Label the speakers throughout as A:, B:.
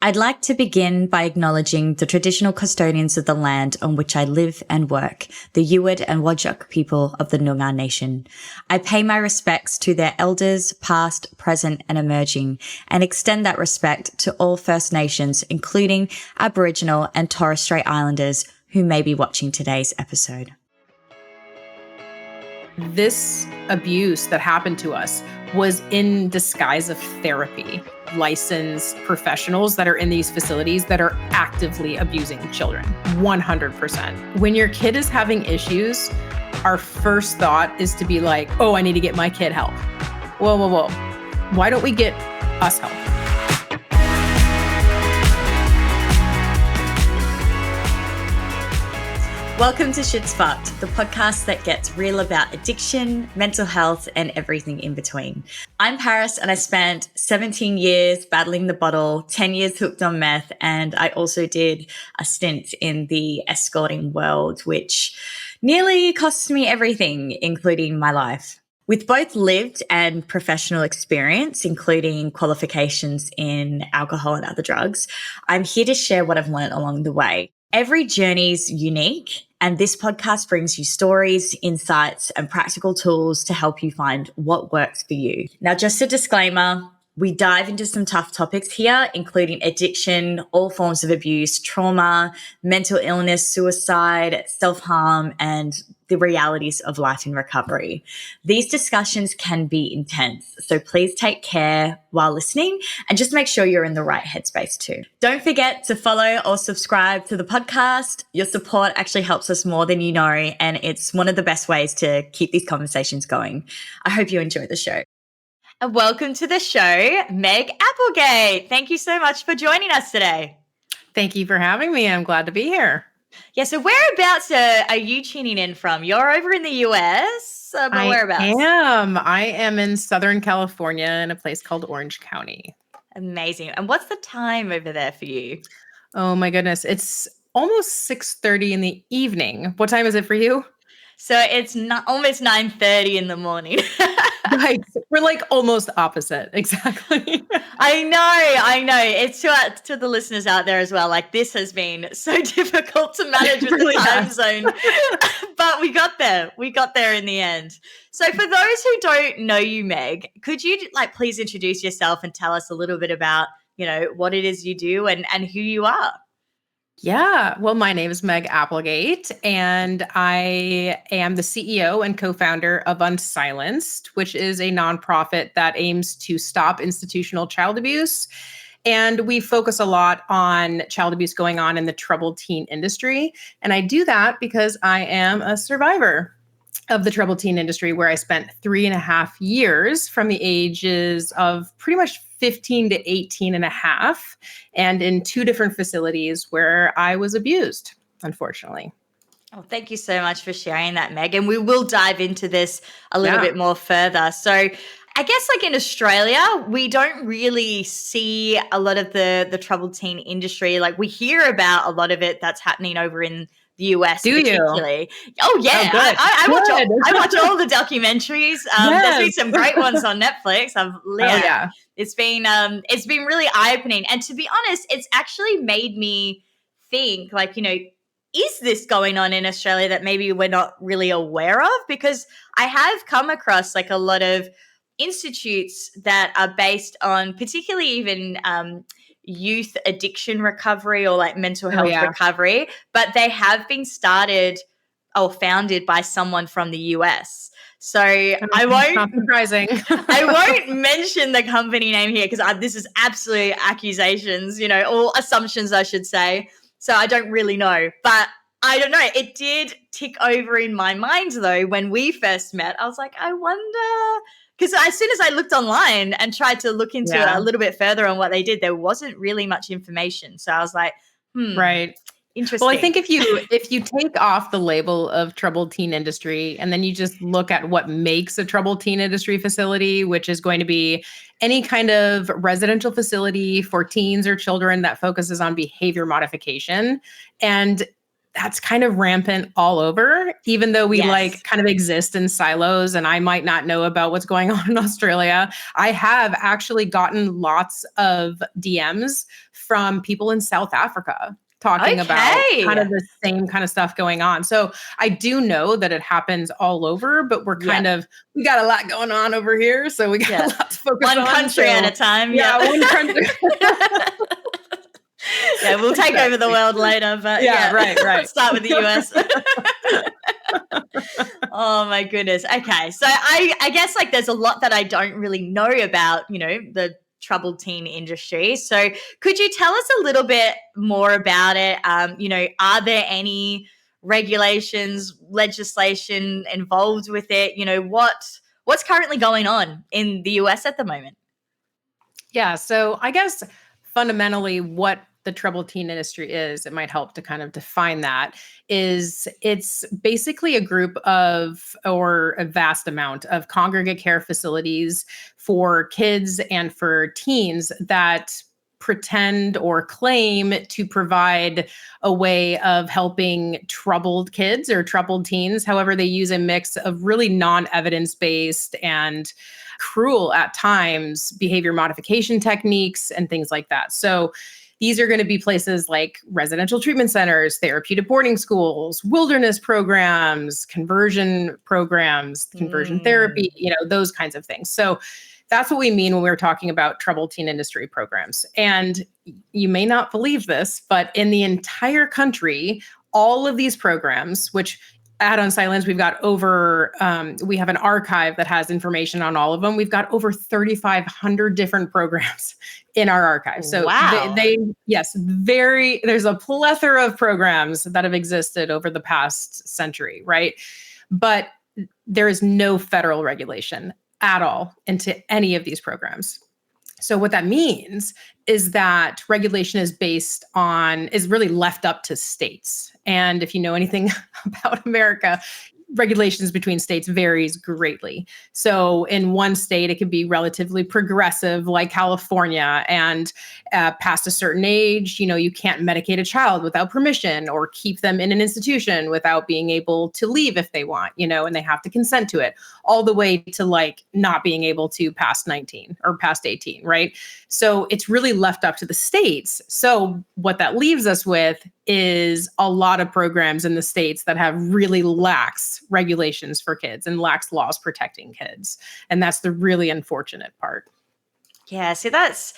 A: I'd like to begin by acknowledging the traditional custodians of the land on which I live and work, the Yuwut and Whadjuk people of the Noongar Nation. I pay my respects to their elders, past, present, and emerging, and extend that respect to all First Nations, including Aboriginal and Torres Strait Islanders who may be watching today's episode.
B: This abuse that happened to us was in disguise of therapy. Licensed professionals that are in these facilities that are actively abusing children, 100%. When your kid is having issues, our first thought is to be like, oh, I need to get my kid help. Whoa. Why don't we get us help?
A: Welcome to Shit's Fucked, the podcast that gets real about addiction, mental health, and everything in between. I'm Paris, and I spent 17 years battling the bottle, 10 years hooked on meth, and I also did a stint in the escorting world, which nearly cost me everything, including my life. With both lived and professional experience, including qualifications in alcohol and other drugs, I'm here to share what I've learned along the way. Every journey's unique, and this podcast brings you stories, insights, and practical tools to help you find what works for you. Now, just a disclaimer, we dive into some tough topics here, including addiction, all forms of abuse, trauma, mental illness, suicide, self-harm, and the realities of life in recovery. These discussions can be intense, so please take care while listening and just make sure you're in the right headspace too. Don't forget to follow or subscribe to the podcast. Your support actually helps us more than you know, and it's one of the best ways to keep these conversations going. I hope you enjoy the show. And welcome to the show, Meg Appelgate. Thank you so much for joining us today.
B: Thank you for having me. I'm glad to be here.
A: Yeah, so whereabouts are you tuning in from? You're over in the US, but whereabouts?
B: I am in Southern California in a place called Orange County.
A: Amazing. And what's the time over there for you?
B: Oh my goodness. It's almost 6:30 in the evening. What time is it for you?
A: So it's not almost 9:30 in the morning.
B: Right. We're like almost opposite. Exactly.
A: I know. It's to the listeners out there as well. Like, this has been so difficult to manage with really the time zone, but we got there. We got there in the end. So for those who don't know you, Meg, could you please introduce yourself and tell us a little bit about, what it is you do and who you are?
B: Yeah. Well, my name is Meg Appelgate, and I am the CEO and co-founder of UNSILENCED, which is a nonprofit that aims to stop institutional child abuse. And we focus a lot on child abuse going on in the troubled teen industry. And I do that because I am a survivor of the troubled teen industry, where I spent 3.5 years from the ages of pretty much 15 to 18 and a half, and in 2 different facilities where I was abused, unfortunately.
A: Oh, thank you so much for sharing that, Meg. And we will dive into this a little bit more further. So I guess in Australia, we don't really see a lot of the troubled teen industry. We hear about a lot of it that's happening over in the US.
B: Do
A: particularly.
B: You?
A: Oh yeah, I watch all the documentaries.
B: Yes.
A: There's been some great ones on Netflix. It's been really eye-opening. And to be honest, it's actually made me think, is this going on in Australia that maybe we're not really aware of? Because I have come across a lot of institutes that are based on particularly even youth addiction recovery or mental health recovery, but they have been started or founded by someone from the US. So I won't.
B: Not surprising.
A: I won't mention the company name here because this is absolute accusations, all assumptions, I should say. So I don't really know, but I don't know. It did tick over in my mind though when we first met. I was like, I wonder, because as soon as I looked online and tried to look into it a little bit further on what they did, there wasn't really much information. So I was like,
B: right.
A: Interesting.
B: Well, I think if you take off the label of troubled teen industry and then you just look at what makes a troubled teen industry facility, which is going to be any kind of residential facility for teens or children that focuses on behavior modification. And that's kind of rampant all over, even though we like kind of exist in silos and I might not know about what's going on in Australia. I have actually gotten lots of DMs from people in South Africa talking about kind of the same kind of stuff going on. So I do know that it happens all over, but we're kind of, we got a lot going on over here. So we got a lot to focus on.
A: One country at a time.
B: Yeah, one country.
A: Yeah, we'll take over the world later, but
B: right.
A: Let's start with the US. Oh my goodness. Okay. So I guess like there's a lot that I don't really know about, the troubled teen industry. So could you tell us a little bit more about it? Are there any regulations, legislation involved with it? What's currently going on in the US at the moment?
B: Yeah. So I guess fundamentally what the troubled teen industry is, it might help to kind of define that, is it's basically a group of, or a vast amount of congregate care facilities for kids and for teens that pretend or claim to provide a way of helping troubled kids or troubled teens. However, they use a mix of really non-evidence-based and cruel at times behavior modification techniques and things like that. So these are going to be places like residential treatment centers, therapeutic boarding schools, wilderness programs, conversion therapy, those kinds of things. So that's what we mean when we're talking about troubled teen industry programs. And you may not believe this, but in the entire country, all of these programs, which at Unsilenced, we've got over, we have an archive that has information on all of them. We've got over 3,500 different programs in our archive. So there's a plethora of programs that have existed over the past century, right? But there is no federal regulation at all into any of these programs. So what that means is that regulation is really left up to states. And if you know anything about America, regulations between states varies greatly. So in one state, it can be relatively progressive, like California, and past a certain age, you can't medicate a child without permission or keep them in an institution without being able to leave if they want, and they have to consent to it, all the way to like not being able to past 19 or past 18, right? So it's really left up to the states. So what that leaves us with is a lot of programs in the states that have really lax regulations for kids and lax laws protecting kids. And that's the really unfortunate part.
A: Yeah, so that's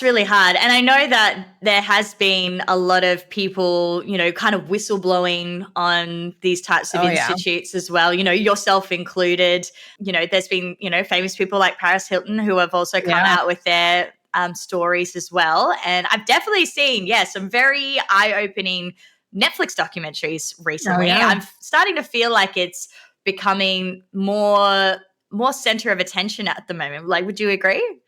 A: really hard. And I know that there has been a lot of people, kind of whistleblowing on these types of institutes as well, yourself included. There's been, famous people like Paris Hilton who have also come out with their stories as well. And I've definitely seen, some very eye-opening Netflix documentaries recently. I'm starting to feel like it's becoming more center of attention at the moment. Like, would you agree?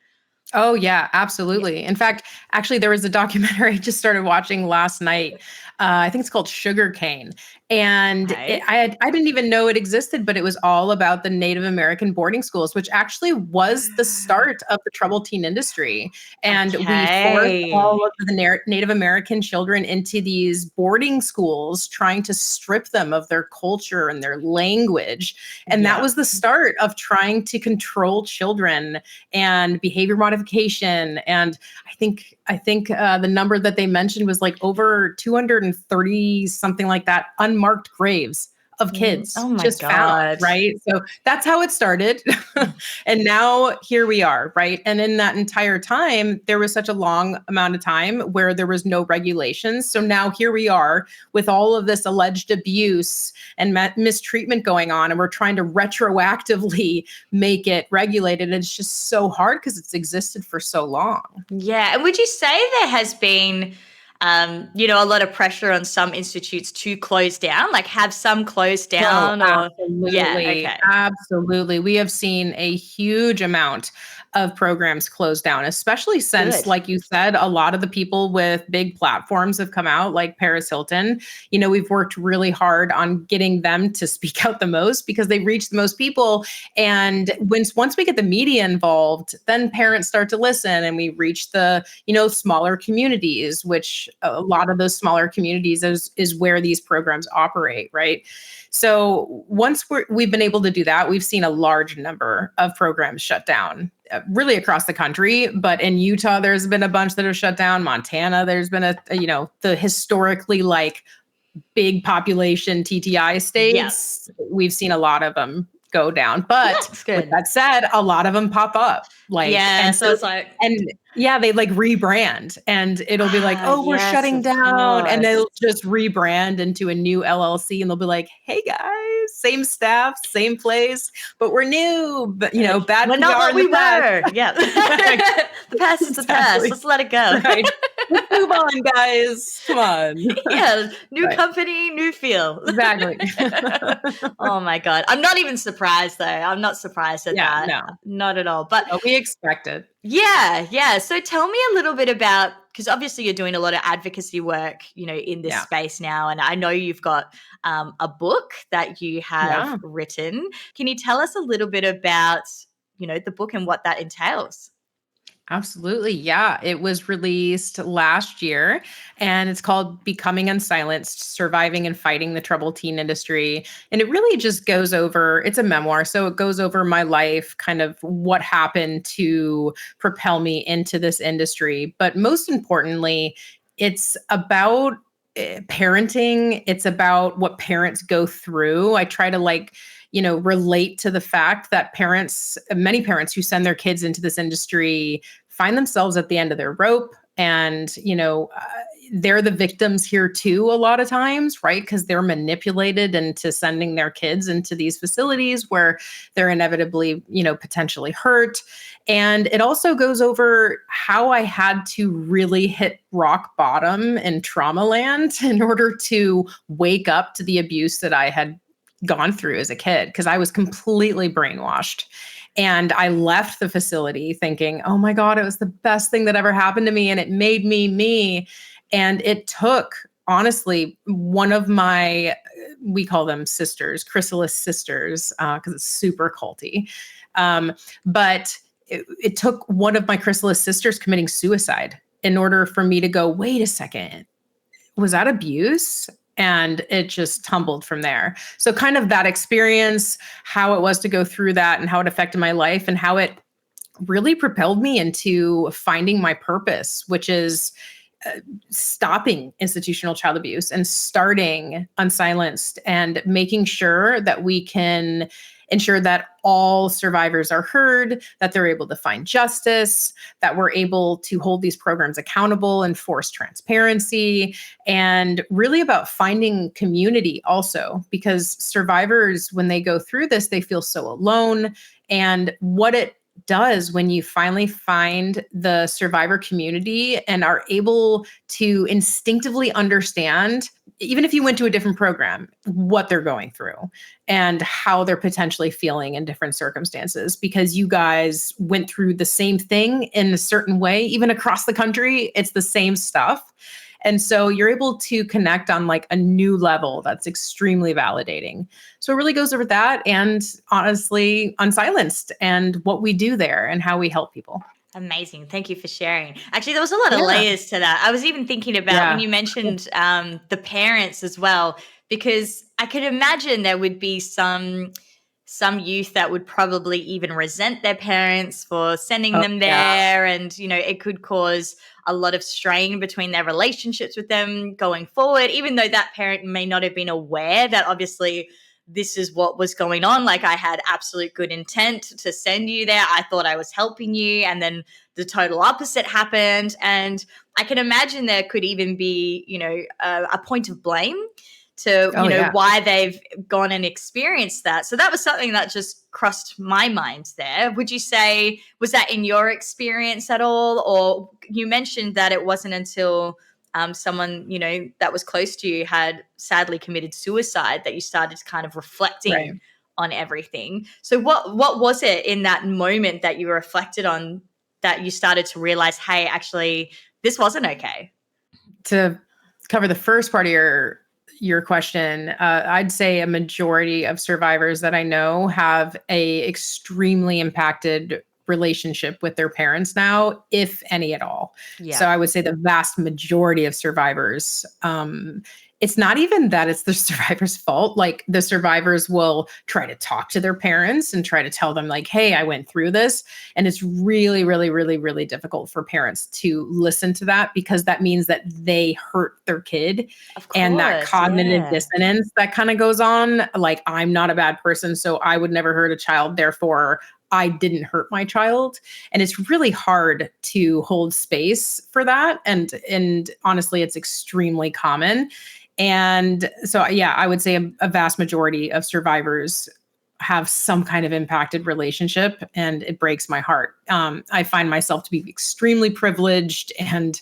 B: Oh, yeah, absolutely. Yeah. In fact, actually, there was a documentary I just started watching last night. I think it's called Sugarcane. And I didn't even know it existed, but it was all about the Native American boarding schools, which actually was the start of the troubled teen industry. And we forced all of the Native American children into these boarding schools, trying to strip them of their culture and their language. And that was the start of trying to control children and behavior modification. And I think the number that they mentioned was like over 230, something like that, unmarked graves of kids found, right? So that's how it started. And now here we are, right? And in that entire time, there was such a long amount of time where there was no regulations. So now here we are with all of this alleged abuse and mistreatment going on, and we're trying to retroactively make it regulated. And it's just so hard because it's existed for so long.
A: Yeah. And would you say there has been a lot of pressure on some institutes to close down, like have some closed down?
B: Absolutely. Absolutely. We have seen a huge amount of programs closed down, especially since, like you said, a lot of the people with big platforms have come out, like Paris Hilton. We've worked really hard on getting them to speak out the most because they reach the most people. And once we get the media involved, then parents start to listen, and we reach the, smaller communities, which a lot of those smaller communities is where these programs operate, right? So once we've been able to do that, we've seen a large number of programs shut down, really across the country. But in Utah, there's been a bunch that have shut down. Montana, there's been the historically big population TTI states. Yes. We've seen a lot of them go down. But with that said, a lot of them pop up. They rebrand, and it'll be like, oh, we're shutting down. And they'll just rebrand into a new LLC, and they'll be like, hey guys, same staff, same place, but we're new, but bad.
A: We're not what we were. Yeah. The past is the past. Let's let it go.
B: Right. Let's move on, guys. Come on.
A: Yeah. New company, new feel.
B: Exactly.
A: Oh my God. I'm not even surprised though. I'm not surprised at that.
B: No.
A: Not at all. But
B: we expected.
A: Yeah. So tell me a little bit about, because obviously you're doing a lot of advocacy work, in this space now. And I know you've got a book that you have written. Can you tell us a little bit about, the book and what that entails?
B: Absolutely. Yeah. It was released last year, and it's called Becoming UNSILENCED, Surviving and Fighting the Troubled Teen Industry. And it really just goes over, it's a memoir. So it goes over my life, kind of what happened to propel me into this industry. But most importantly, it's about parenting. It's about what parents go through. I try to relate to the fact that many parents who send their kids into this industry find themselves at the end of their rope. And, they're the victims here too, a lot of times, right? Because they're manipulated into sending their kids into these facilities where they're inevitably, potentially hurt. And it also goes over how I had to really hit rock bottom in trauma land in order to wake up to the abuse that I had gone through as a kid, because I was completely brainwashed. And I left the facility thinking, oh my God, it was the best thing that ever happened to me. And it made me me. And it took, honestly, one of my, we call them sisters, chrysalis sisters, because it's super culty. But it took one of my chrysalis sisters committing suicide in order for me to go, wait a second, was that abuse? And it just tumbled from there. So kind of that experience, how it was to go through that and how it affected my life and how it really propelled me into finding my purpose, which is stopping institutional child abuse and starting Unsilenced and making sure that we can ensure that all survivors are heard, that they're able to find justice, that we're able to hold these programs accountable and force transparency, and really about finding community also, because survivors, when they go through this, they feel so alone. And what it does when you finally find the survivor community and are able to instinctively understand, even if you went to a different program, what they're going through and how they're potentially feeling in different circumstances, because you guys went through the same thing in a certain way, even across the country, it's the same stuff. And so you're able to connect on a new level that's extremely validating. So it really goes over that, and honestly, Unsilenced and what we do there and how we help people.
A: Amazing. Thank you for sharing. Actually, there was a lot of layers to that. I was even thinking about when you mentioned the parents as well, because I could imagine there would be some youth that would probably even resent their parents for sending them there. And, it could cause a lot of strain between their relationships with them going forward, even though that parent may not have been aware that obviously this is what was going on. I had absolute good intent to send you there. I thought I was helping you. And then the total opposite happened. And I can imagine there could even be, a point of blame to, why they've gone and experienced that. So that was something that just crossed my mind there. Would you say, was that in your experience at all? Or you mentioned that it wasn't until someone, that was close to you had sadly committed suicide that you started kind of reflecting on everything. So what was it in that moment that you reflected on that you started to realize, hey, actually, this wasn't okay?
B: To cover the first part of your question, I'd say a majority of survivors that I know have a extremely impacted relationship with their parents now, if any at all.
A: Yeah.
B: So I would say the vast majority of survivors, it's not even that it's the survivor's fault. Like the survivors will try to talk to their parents and try to tell them like, hey, I went through this. And it's really, really, really, really difficult for parents to listen to that, because that means that they hurt their kid.
A: Of course,
B: and that cognitive dissonance that kind of goes on. Like, I'm not a bad person, so I would never hurt a child. Therefore, I didn't hurt my child. And it's really hard to hold space for that. And honestly, it's extremely common. And so, yeah, I would say a vast majority of survivors have some kind of impacted relationship, and it breaks my heart. I find myself to be extremely privileged and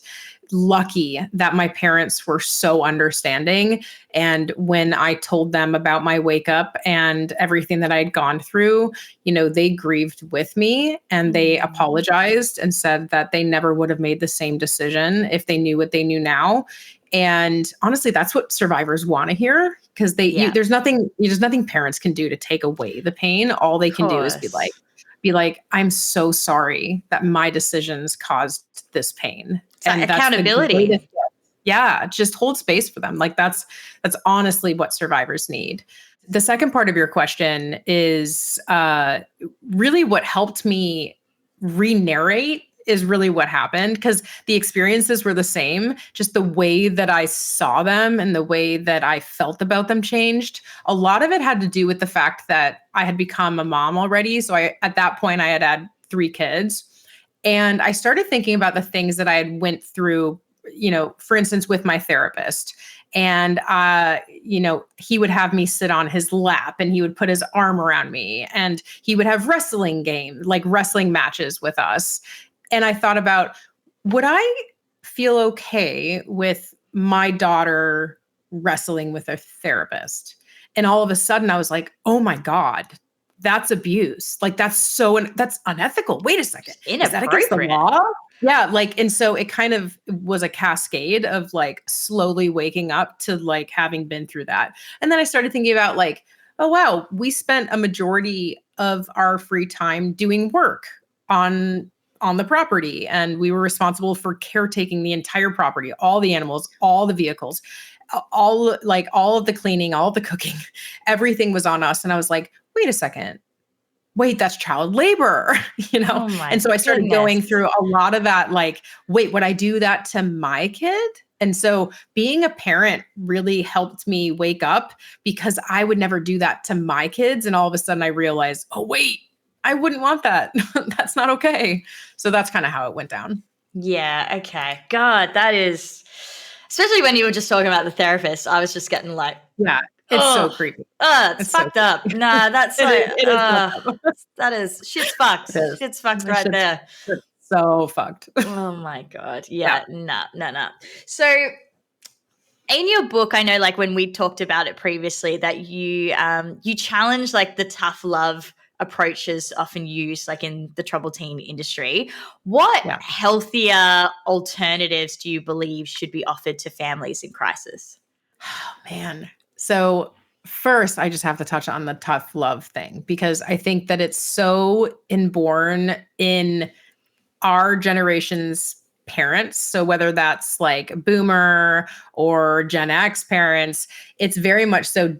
B: lucky that my parents were so understanding. And when I told them about my wake up and everything that I'd gone through, they grieved with me, and they apologized and said that they never would have made the same decision if they knew what they knew now. And honestly, that's what survivors want to hear, because there's nothing parents can do to take away the pain. All they can do is be like, I'm so sorry that my decisions caused this pain.
A: And accountability.
B: Yeah, just hold space for them. Like that's honestly what survivors need. The second part of your question is really what helped me re-narrate is really what happened, because the experiences were the same. Just the way that I saw them and the way that I felt about them changed. A lot of it had to do with the fact that I had become a mom already. So at that point I had 3 kids. And I started thinking about the things that I had went through, for instance, with my therapist. And, he would have me sit on his lap, and he would put his arm around me, and he would have wrestling matches with us. And I thought about, would I feel okay with my daughter wrestling with a therapist? And all of a sudden I was like, oh my God, that's abuse. Like that's unethical. Wait a second. Is that against the law? Yeah. And so it kind of was a cascade of slowly waking up to having been through that. And then I started thinking about oh wow, we spent a majority of our free time doing work on the property, and we were responsible for caretaking the entire property, all the animals, all the vehicles, all of the cleaning, all of the cooking, everything was on us. And I was like, wait a second. Wait, that's child labor,
A: Oh
B: and so I started going through a lot of that, wait, would I do that to my kid? And so being a parent really helped me wake up, because I would never do that to my kids. And all of a sudden I realized, oh, wait, I wouldn't want that. That's not okay. So that's kind of how it went down.
A: Yeah. Okay. God, that is, especially when you were just talking about the therapist, I was just getting
B: yeah. It's so creepy.
A: It's fucked up. Nah, that's that is shit's fucked. Shit's fucked right there.
B: It's so fucked.
A: Oh my God. Yeah. Nah. So in your book, I know when we talked about it previously that you challenge the tough love approaches often used in the troubled teen industry. What healthier alternatives do you believe should be offered to families in crisis?
B: Oh man. So first, I just have to touch on the tough love thing, because I think that it's so inborn in our generation's parents. So whether that's boomer or Gen X parents, it's very much so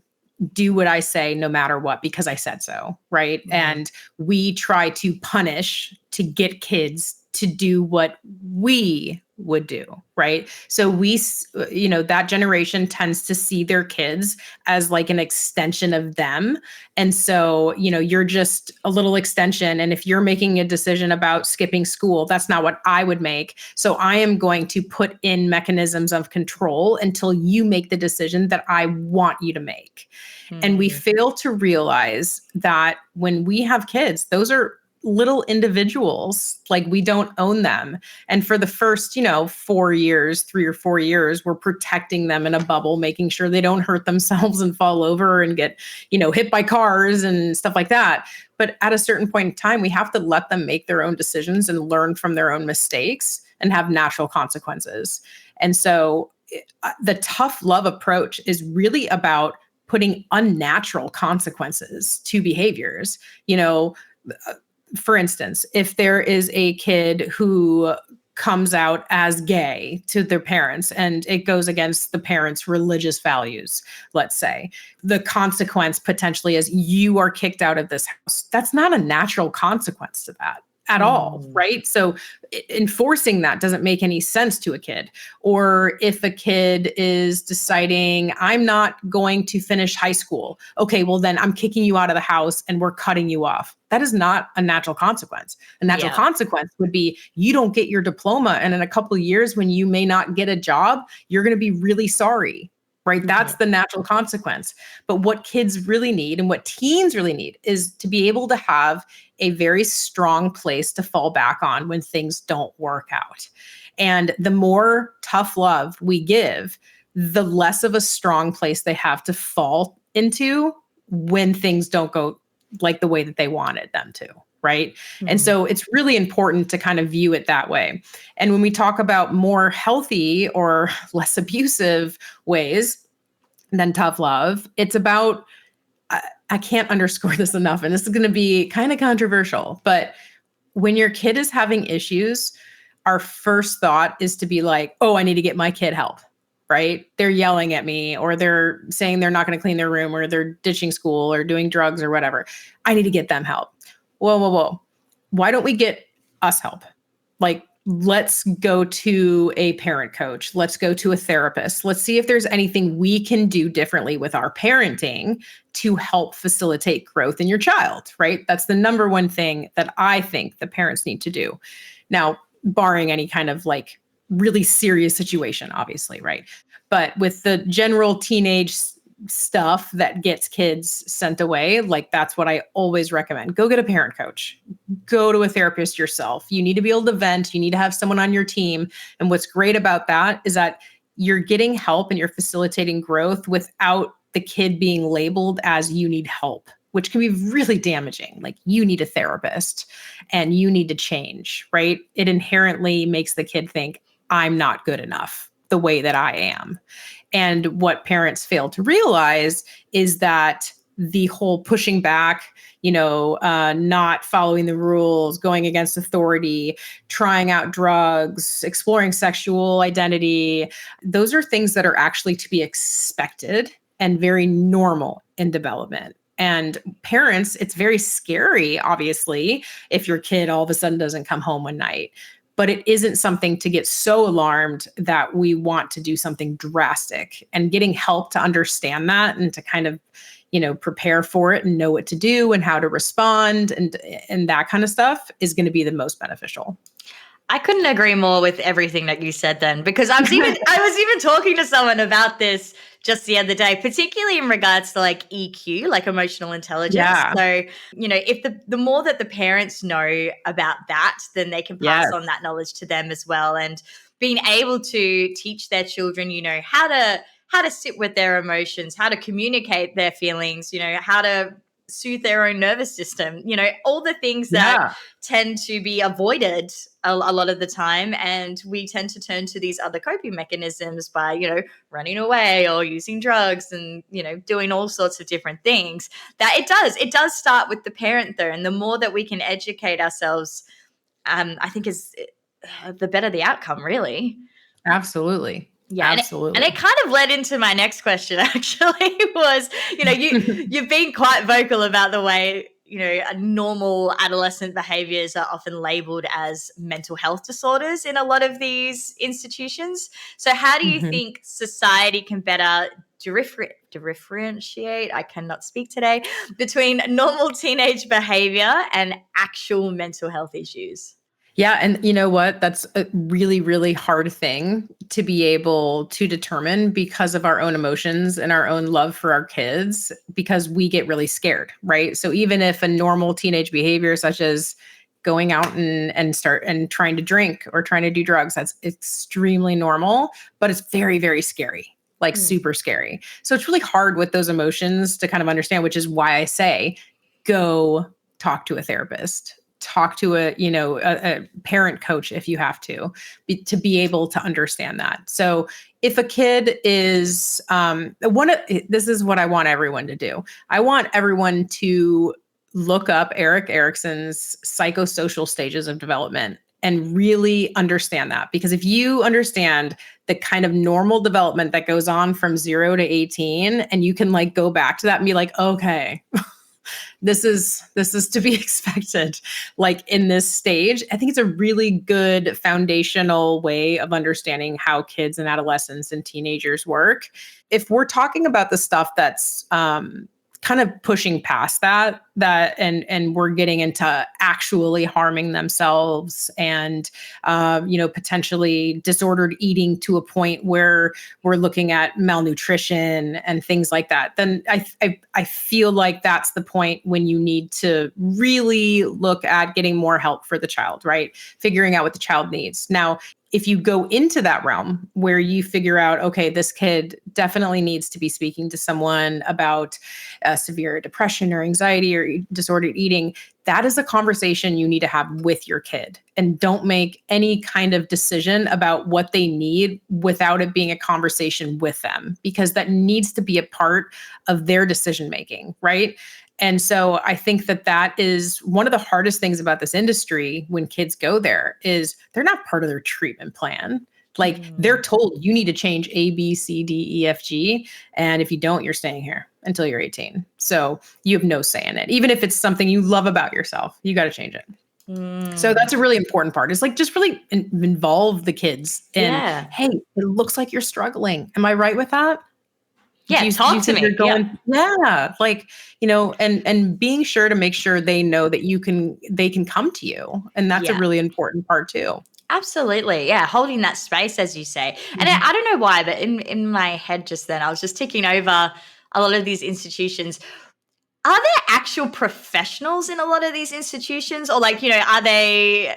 B: do what I say no matter what, because I said so, right? Mm-hmm. And we try to punish to get kids to do what we would do, right? So that generation tends to see their kids as an extension of them. And so, you're just a little extension. And if you're making a decision about skipping school, that's not what I would make. So I am going to put in mechanisms of control until you make the decision that I want you to make. Mm-hmm. And we fail to realize that when we have kids, those are little individuals. Like, we don't own them. And for the first, 4 years, 3 or 4 years, we're protecting them in a bubble, making sure they don't hurt themselves and fall over and get, hit by cars and stuff like that. But at a certain point in time, we have to let them make their own decisions and learn from their own mistakes and have natural consequences. And so the tough love approach is really about putting unnatural consequences to behaviors. For instance, if there is a kid who comes out as gay to their parents and it goes against the parents' religious values, let's say, the consequence potentially is you are kicked out of this house. That's not a natural consequence to that at all, right? So enforcing that doesn't make any sense to a kid. Or if a kid is deciding, I'm not going to finish high school. Okay, well then I'm kicking you out of the house and we're cutting you off. That is not a natural consequence. A natural consequence would be you don't get your diploma, and in a couple of years when you may not get a job, you're going to be really sorry. Right? That's the natural consequence. But what kids really need and what teens really need is to be able to have a very strong place to fall back on when things don't work out. And the more tough love we give, the less of a strong place they have to fall into when things don't go like the way that they wanted them to. Right. And so it's really important to kind of view it that way. And when we talk about more healthy or less abusive ways than tough love, it's about, I can't underscore this enough, and this is going to be kind of controversial, but when your kid is having issues, our first thought is to be like, oh, I need to get my kid help. Right? They're yelling at me, or they're saying they're not going to clean their room, or they're ditching school or doing drugs or whatever. I need to get them help. Whoa. Why don't we get us help? Like, let's go to a parent coach. Let's go to a therapist. Let's see if there's anything we can do differently with our parenting to help facilitate growth in your child, right? That's the number one thing that I think the parents need to do. Now, barring any kind of like really serious situation, obviously, right? But with the general teenage stuff that gets kids sent away, like, that's what I always recommend. Go get a parent coach. Go to a therapist yourself. You need to be able to vent. You need to have someone on your team. And what's great about that is that you're getting help and you're facilitating growth without the kid being labeled as you need help, which can be really damaging. Like, you need a therapist and you need to change, right? It inherently makes the kid think, I'm not good enough the way that I am. And what parents fail to realize is that the whole pushing back, not following the rules, going against authority, trying out drugs, exploring sexual identity, those are things that are actually to be expected and very normal in development. And parents, it's very scary, obviously, if your kid all of a sudden doesn't come home one night. But it isn't something to get so alarmed that we want to do something drastic. And getting help to understand that and to kind of, prepare for it and know what to do and how to respond and that kind of stuff is going to be the most beneficial.
A: I couldn't agree more with everything that you said then, because I was even talking to someone about this just the other day, particularly in regards to like EQ, like emotional intelligence.
B: Yeah.
A: So, if the more that the parents know about that, then they can pass on that knowledge to them as well. And being able to teach their children, how to sit with their emotions, how to communicate their feelings, how to soothe their own nervous system, all the things that tend to be avoided a lot of the time. And we tend to turn to these other coping mechanisms by, running away or using drugs and, doing all sorts of different things. That it does start with the parent though. And the more that we can educate ourselves, I think is the better the outcome, really.
B: Absolutely.
A: Yeah,
B: absolutely.
A: And it kind of led into my next question, actually, was, you've been quite vocal about the way, normal adolescent behaviors are often labeled as mental health disorders in a lot of these institutions. So how do you think society can better differentiate, I cannot speak today, between normal teenage behavior and actual mental health issues?
B: Yeah. And you know what? That's a really, really hard thing to be able to determine because of our own emotions and our own love for our kids, because we get really scared, right? So even if a normal teenage behavior, such as going out and start and trying to drink or trying to do drugs, that's extremely normal, but it's very, very scary, like super scary. So it's really hard with those emotions to kind of understand, which is why I say, go talk to a therapist, talk to a parent coach if you have to be able to understand that. So if a kid is this is what I want everyone to do. I want everyone to look up Eric Erickson's psychosocial stages of development and really understand that. Because if you understand the kind of normal development that goes on from 0 to 18, and you can like go back to that and be like, okay, this is to be expected, like in this stage. I think it's a really good foundational way of understanding how kids and adolescents and teenagers work. If we're talking about the stuff that's kind of pushing past that and we're getting into actually harming themselves and potentially disordered eating to a point where we're looking at malnutrition and things like that, then I feel like that's the point when you need to really look at getting more help for the child, right? Figuring out what the child needs. Now, if you go into that realm where you figure out, okay, this kid definitely needs to be speaking to someone about severe depression or anxiety or disordered eating, that is a conversation you need to have with your kid. And don't make any kind of decision about what they need without it being a conversation with them, because that needs to be a part of their decision making, right? And so I think that is one of the hardest things about this industry when kids go there is they're not part of their treatment plan. Like they're told you need to change A, B, C, D, E, F, G. And if you don't, you're staying here until you're 18. So you have no say in it. Even if it's something you love about yourself, you got to change it. So that's a really important part. It's like just really involve the kids in, hey, it looks like you're struggling. Am I right with that?
A: Yeah, talk to me.
B: Yeah, like, and being sure to make sure they know that they can come to you. And that's a really important part too.
A: Absolutely. Yeah. Holding that space, as you say. And I don't know why, but in my head just then, I was just ticking over a lot of these institutions. Are there actual professionals in a lot of these institutions? Or like, are they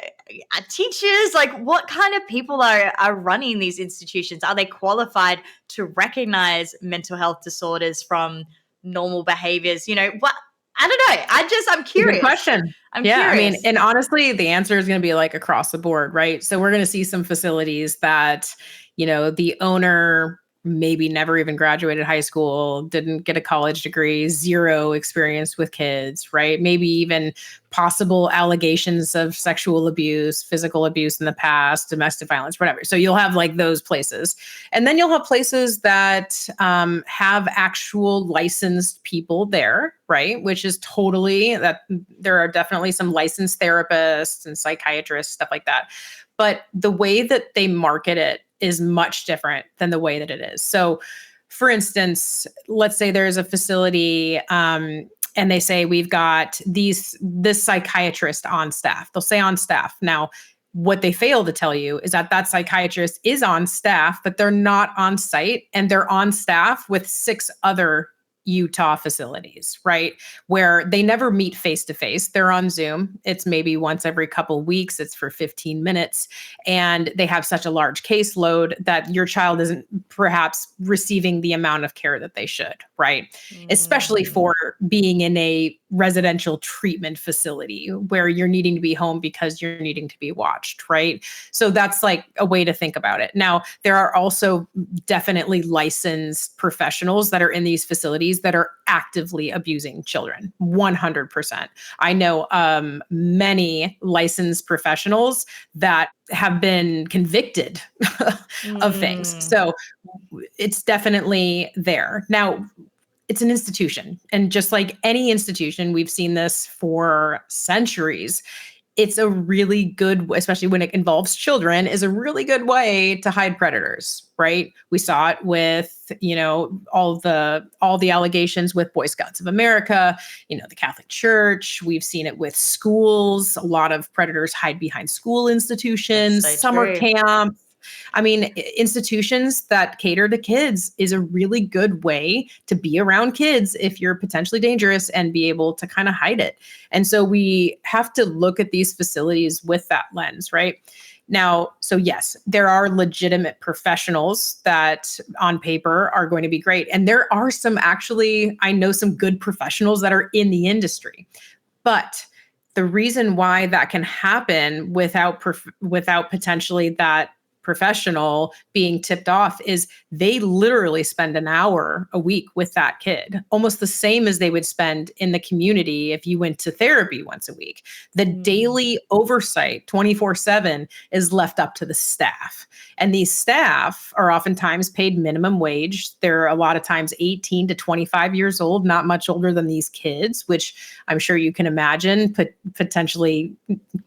A: teachers? Like what kind of people are running these institutions? Are they qualified to recognize mental health disorders from normal behaviors? What? I don't know. I'm curious.
B: Good question.
A: I'm curious.
B: I mean, and honestly, the answer is going to be like across the board, right? So we're going to see some facilities that, the owner maybe never even graduated high school, didn't get a college degree, zero experience with kids, right? Maybe even possible allegations of sexual abuse, physical abuse in the past, domestic violence, whatever. So you'll have like those places. And then you'll have places that have actual licensed people there, right? Which is totally that there are definitely some licensed therapists and psychiatrists, stuff like that. But the way that they market it is much different than the way that it is. So for instance, let's say there's a facility and they say we've got this psychiatrist on staff. They'll say on staff. Now, what they fail to tell you is that psychiatrist is on staff, but they're not on site, and they're on staff with 6 other Utah facilities, right? Where they never meet face to face. They're on Zoom. It's maybe once every couple weeks. It's for 15 minutes. And they have such a large caseload that your child isn't perhaps receiving the amount of care that they should, right? Especially for being in a residential treatment facility where you're needing to be home because you're needing to be watched, right? So that's like a way to think about it. Now, there are also definitely licensed professionals that are in these facilities that are actively abusing children, 100%. I know many licensed professionals that have been convicted of things. So it's definitely there. Now, it's an institution. And just like any institution, we've seen this for centuries. it's a really good, especially when it involves children, is a really good way to hide predators, right? We saw it with, all the allegations with Boy Scouts of America, the Catholic Church. We've seen it with schools. A lot of predators hide behind school institutions,
A: That's so
B: summer
A: true.
B: camps. I mean, institutions that cater to kids is a really good way to be around kids if you're potentially dangerous and be able to kind of hide it. And so we have to look at these facilities with that lens, right? Now, so yes, there are legitimate professionals that on paper are going to be great. And there are some actually, I know some good professionals that are in the industry. But the reason why that can happen without potentially that professional being tipped off is they literally spend an hour a week with that kid, almost the same as they would spend in the community if you went to therapy once a week. The daily oversight 24/7 is left up to the staff. And these staff are oftentimes paid minimum wage. They're a lot of times 18 to 25 years old, not much older than these kids, which I'm sure you can imagine potentially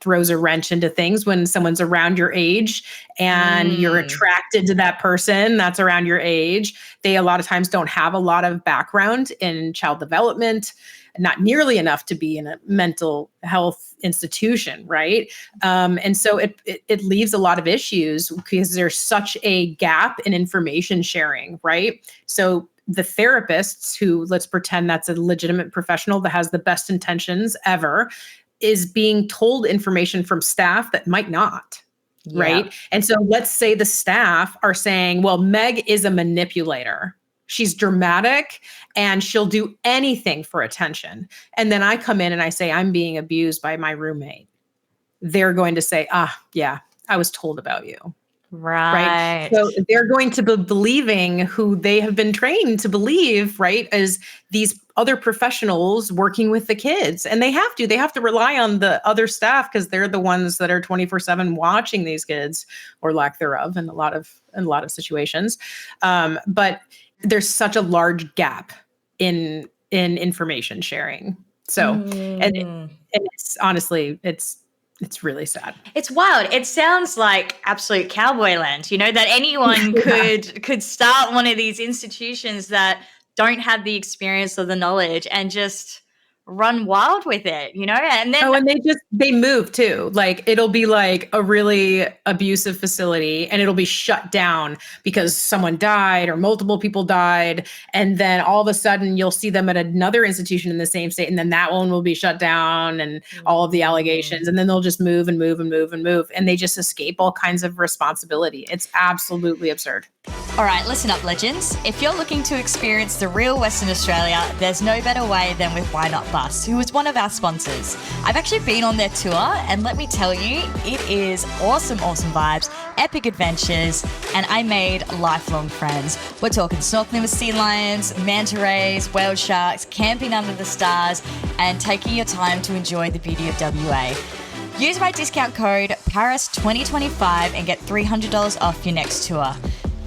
B: throws a wrench into things when someone's around your age and you're attracted to that person that's around your age. They a lot of times don't have a lot of background in child development, not nearly enough to be in a mental health institution, right? And so it leaves a lot of issues because there's such a gap in information sharing, right? So the therapists who, let's pretend that's a legitimate professional that has the best intentions ever, is being told information from staff that might not.
A: Yeah.
B: Right. And so let's say the staff are saying, well, Meg is a manipulator. She's dramatic and she'll do anything for attention. And then I come in and I say, I'm being abused by my roommate. They're going to say, yeah, I was told about you. Right. So they're going to be believing who they have been trained to believe, right, as these other professionals working with the kids. And they have to rely on the other staff because they're the ones that are 24/7 watching these kids, or lack thereof in a lot of situations. But there's such a large gap in information sharing. So and it's honestly, it's really sad.
A: It's wild. It sounds like absolute cowboy land, that anyone could start one of these institutions that don't have the experience or the knowledge and just run wild with it, and then
B: and they move too. Like it'll be like a really abusive facility and it'll be shut down because someone died or multiple people died. And then all of a sudden you'll see them at another institution in the same state. And then that one will be shut down and all of the allegations. And then they'll just move and move and move and move. And they just escape all kinds of responsibility. It's absolutely absurd.
A: All right, listen up, legends. If you're looking to experience the real Western Australia, there's no better way than with Why Not Bus, who is one of our sponsors. I've actually been on their tour, and let me tell you, it is awesome vibes, epic adventures, and I made lifelong friends. We're talking snorkeling with sea lions, manta rays, whale sharks, camping under the stars, and taking your time to enjoy the beauty of WA. Use my discount code PARIS2025 and get $300 off your next tour.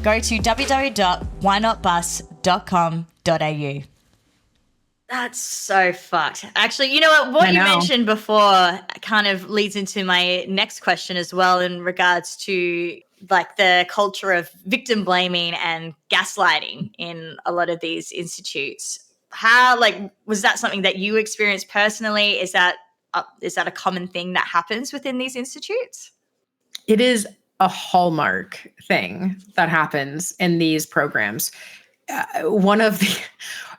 A: Go to www.whynotbus.com.au. That's so fucked. Actually, you know what? What you mentioned before kind of leads into my next question as well in regards to like the culture of victim blaming and gaslighting in a lot of these institutes. How, was that something that you experienced personally? Is that a common thing that happens within these institutes?
B: It is a hallmark thing that happens in these programs.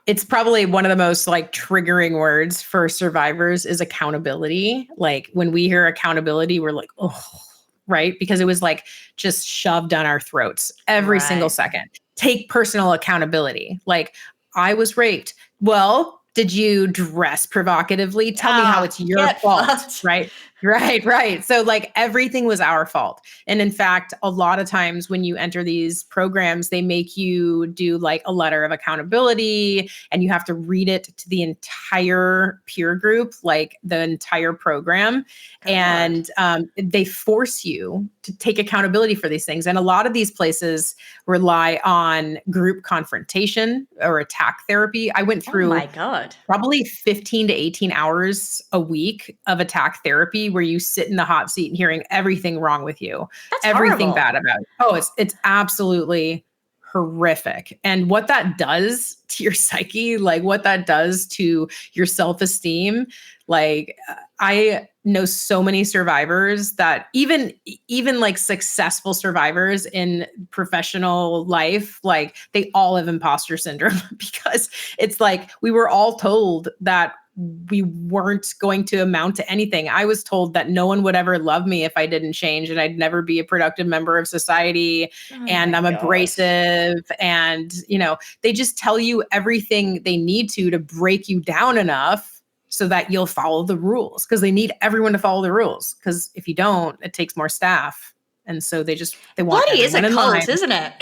B: It's probably one of the most triggering words for survivors is accountability. Like when we hear accountability, we're like, oh, right? Because it was just shoved down our throats every single second. Take personal accountability. Like I was raped. Well, did you dress provocatively? Tell me how it's your fault, right? Right. So everything was our fault. And in fact, a lot of times when you enter these programs, they make you do a letter of accountability and you have to read it to the entire peer group, the entire program. And they force you to take accountability for these things. And a lot of these places rely on group confrontation or attack therapy. I went through probably 15 to 18 hours a week of attack therapy where you sit in the hot seat and hearing everything wrong with you,
A: That's
B: everything
A: horrible.
B: bad about you. Oh, it's absolutely horrific. And what that does to your psyche, like what that does to your self-esteem, like I know so many survivors that even like successful survivors in professional life, like they all have imposter syndrome because it's like we were all told that we weren't going to amount to anything. I was told that no one would ever love me if I didn't change and I'd never be a productive member of society,
A: Oh
B: and
A: my
B: I'm
A: gosh.
B: abrasive, and they just tell you everything they need to break you down enough so that you'll follow the rules, because they need everyone to follow the rules, because if you don't, it takes more staff. And so they want
A: Bloody is a
B: everyone in line.
A: cult, isn't it?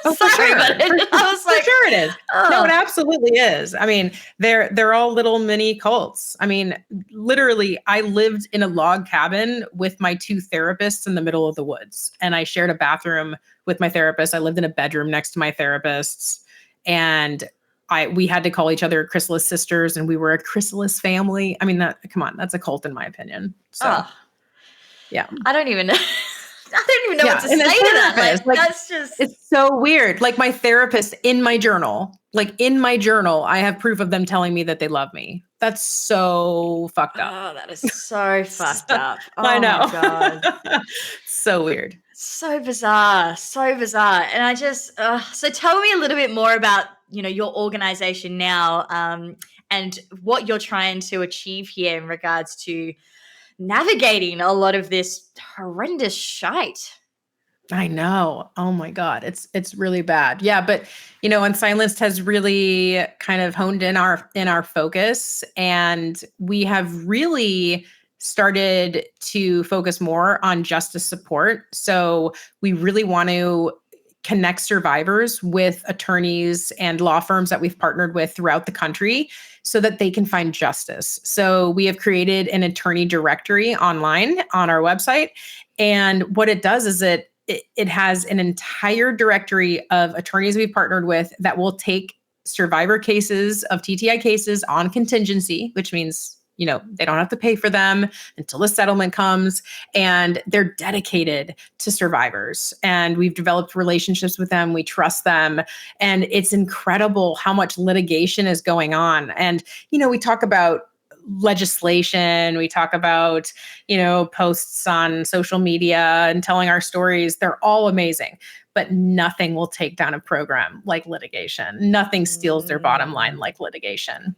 B: Oh, for
A: Sorry,
B: sure.
A: but I was like,
B: for sure it is. No,
A: oh.
B: it absolutely is. I mean, they're all little mini cults. I mean, literally, I lived in a log cabin with my two therapists in the middle of the woods, and I shared a bathroom with my therapist. I lived in a bedroom next to my therapists, and we had to call each other Chrysalis sisters, and we were a Chrysalis family. I mean, come on, that's a cult in my opinion. So, yeah.
A: I don't even know. I don't even know what to say to that. Like, that's just...
B: It's so weird. Like my therapist in my journal, I have proof of them telling me that they love me. That's so fucked up.
A: Oh, that is so fucked up. Oh,
B: I know.
A: My God.
B: So weird.
A: So bizarre. So bizarre. And I just, so tell me a little bit more about, your organization now, and what you're trying to achieve here in regards to navigating a lot of this horrendous shite.
B: I know. Oh my God. It's really bad. Yeah. But Unsilenced has really kind of honed in our focus, and we have really started to focus more on justice support. So we really want to connect survivors with attorneys and law firms that we've partnered with throughout the country so that they can find justice. So we have created an attorney directory online on our website. And what it does is it has an entire directory of attorneys we've partnered with that will take survivor cases of TTI cases on contingency, which means, they don't have to pay for them until the settlement comes, and they're dedicated to survivors. And we've developed relationships with them. We trust them. And it's incredible how much litigation is going on. And, we talk about legislation, we talk about, posts on social media and telling our stories. They're all amazing, but nothing will take down a program like litigation. Nothing steals their bottom line like litigation.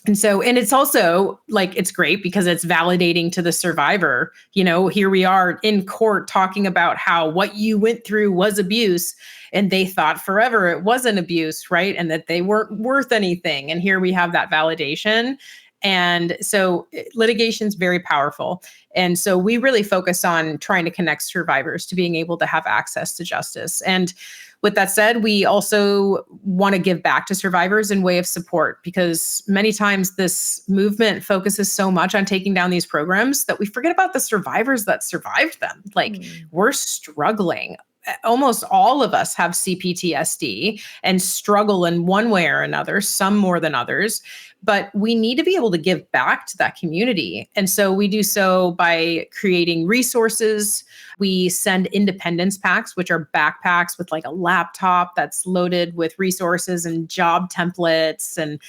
B: And it's also like, it's great because it's validating to the survivor. Here we are in court talking about how what you went through was abuse, and they thought forever it wasn't abuse, right? And that they weren't worth anything. And here we have that validation. And so litigation is very powerful. And so we really focus on trying to connect survivors to being able to have access to justice. And with that said, we also want to give back to survivors in way of support, because many times this movement focuses so much on taking down these programs that we forget about the survivors that survived them. Like, we're struggling. Almost all of us have CPTSD and struggle in one way or another, some more than others, but we need to be able to give back to that community. And so we do so by creating resources. We send independence packs, which are backpacks with like a laptop that's loaded with resources and job templates and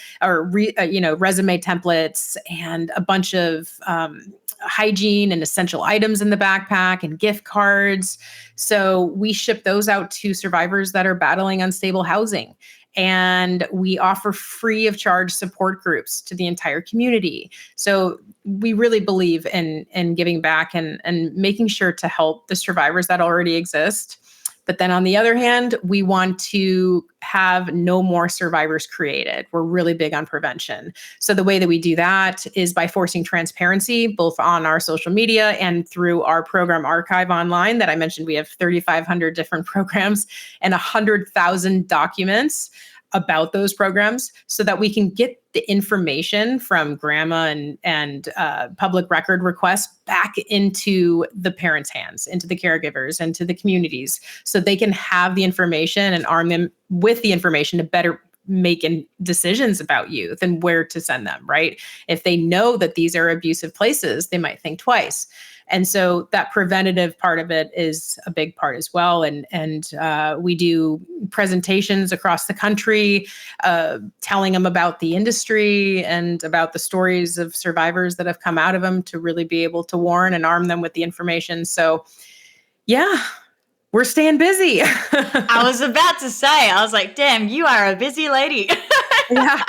B: resume templates and a bunch of hygiene and essential items in the backpack and gift cards. So we ship those out to survivors that are battling unstable housing. And we offer free of charge support groups to the entire community. So we really believe in giving back and making sure to help the survivors that already exist. But then on the other hand, we want to have no more survivors created. We're really big on prevention. So the way that we do that is by forcing transparency, both on our social media and through our program archive online that I mentioned. We have 3,500 different programs and 100,000 documents about those programs so that we can get the information from grandma and public record requests back into the parents' hands, into the caregivers, into the communities, so they can have the information and arm them with the information to better making decisions about you, then where to send them, right? If they know that these are abusive places, they might think twice. And so that preventative part of it is a big part as well. And we do presentations across the country, telling them about the industry and about the stories of survivors that have come out of them to really be able to warn and arm them with the information. So yeah, we're staying busy.
A: I was about to say, I was like, damn, you are a busy lady.
B: Yeah.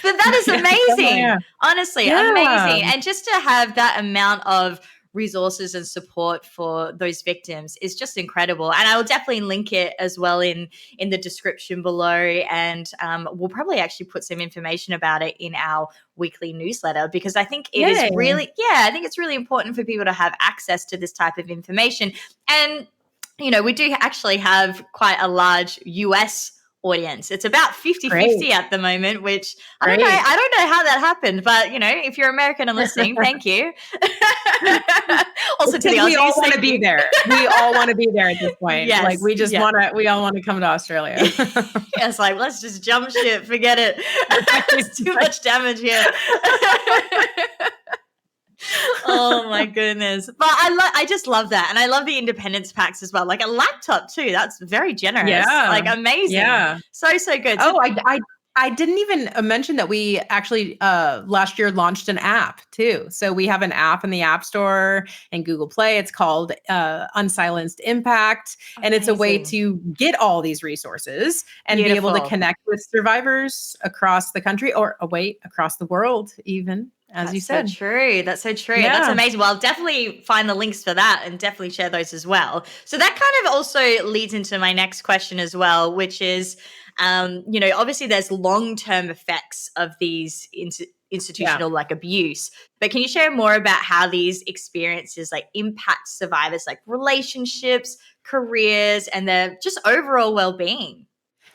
A: But that is amazing.
B: Yeah.
A: Honestly, amazing. And just to have that amount of resources and support for those victims is just incredible. And I will definitely link it as well in the description below. And we'll probably actually put some information about it in our weekly newsletter, because I think it is really, I think it's really important for people to have access to this type of information. And, you know, we do actually have quite a large US audience. It's about 50-50 at the moment, which I don't know how that happened, but you know, if you're American and listening, thank you. Also to the Aussies,
B: we all want to be there. We all want to be there at this point.
A: Yes,
B: like we just we all want to come to Australia.
A: It's like, let's just jump ship, forget it. It's too much damage here. Oh my goodness. But I just love that. And I love the independence packs as well. Like a laptop too. That's very generous.
B: Yeah.
A: Like amazing. Yeah. So good.
B: Oh, I didn't even mention that we actually last year launched an app too. So we have an app in the App Store and Google Play. It's called Unsilenced Impact. And it's a way to get all these resources and be able to connect with survivors across the country, or across the world even. As you said.
A: That's so true. That's so true. Yeah. That's amazing. Well, I'll definitely find the links for that and definitely share those as well. So that kind of also leads into my next question as well, which is, you know, obviously there's long-term effects of these institutional like abuse, but can you share more about how these experiences like impact survivors, like relationships, careers, and their just overall well-being?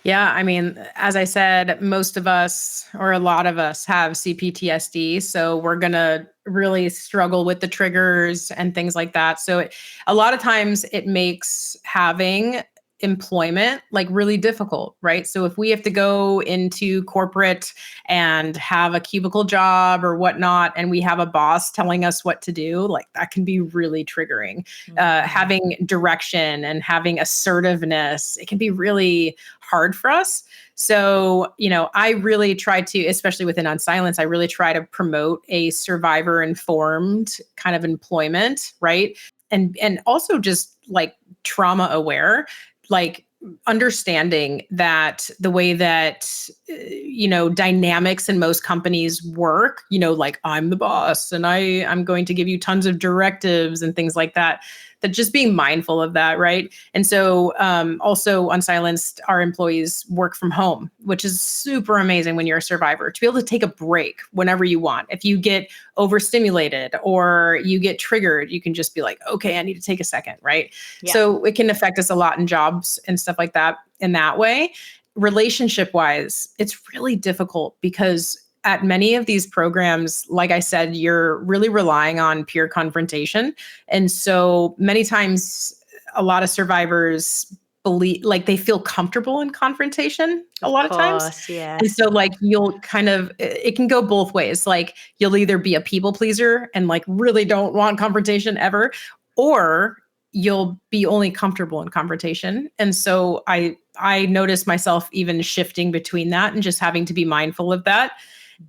B: Yeah, I mean, as I said, most of us, or a lot of us, have CPTSD. So we're going to really struggle with the triggers and things like that. So a lot of times it makes having employment like really difficult, right? So if we have to go into corporate and have a cubicle job or whatnot, and we have a boss telling us what to do, like that can be really triggering. Having direction and having assertiveness, it can be really hard for us. So, you know, I really try to, especially within Unsilenced, I really try to promote a survivor informed kind of employment, right? And also just like trauma aware, like understanding that the way that, you know, dynamics in most companies work, you know, like I'm the boss and I'm going to give you tons of directives and things like that, that just being mindful of that. Right. And so also Unsilenced, our employees work from home, which is super amazing when you're a survivor, to be able to take a break whenever you want. If you get overstimulated or you get triggered, you can just be like, okay, I need to take a second. Right. Yeah. So it can affect us a lot in jobs and stuff like that in that way. Relationship wise, it's really difficult because at many of these programs, like I said, you're really relying on peer confrontation. And so many times a lot of survivors believe, like they feel comfortable in confrontation a lot of times.
A: Yes.
B: And so like you'll kind of, it can go both ways. Like you'll either be a people pleaser and like really don't want confrontation ever, or you'll be only comfortable in confrontation. And so I notice myself even shifting between that and just having to be mindful of that.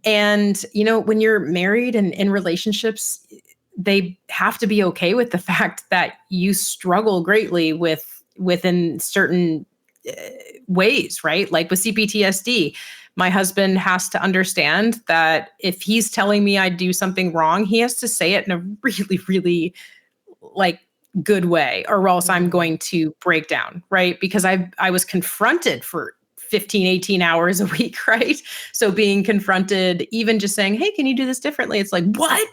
B: And, you know, when you're married and in relationships, they have to be okay with the fact that you struggle greatly within certain ways, right? Like with CPTSD, my husband has to understand that if he's telling me I do something wrong, he has to say it in a really, really like good way, or else I'm going to break down, right? Because I was confronted for 15, 18 hours a week, right? So being confronted, even just saying, hey, can you do this differently? It's like, what?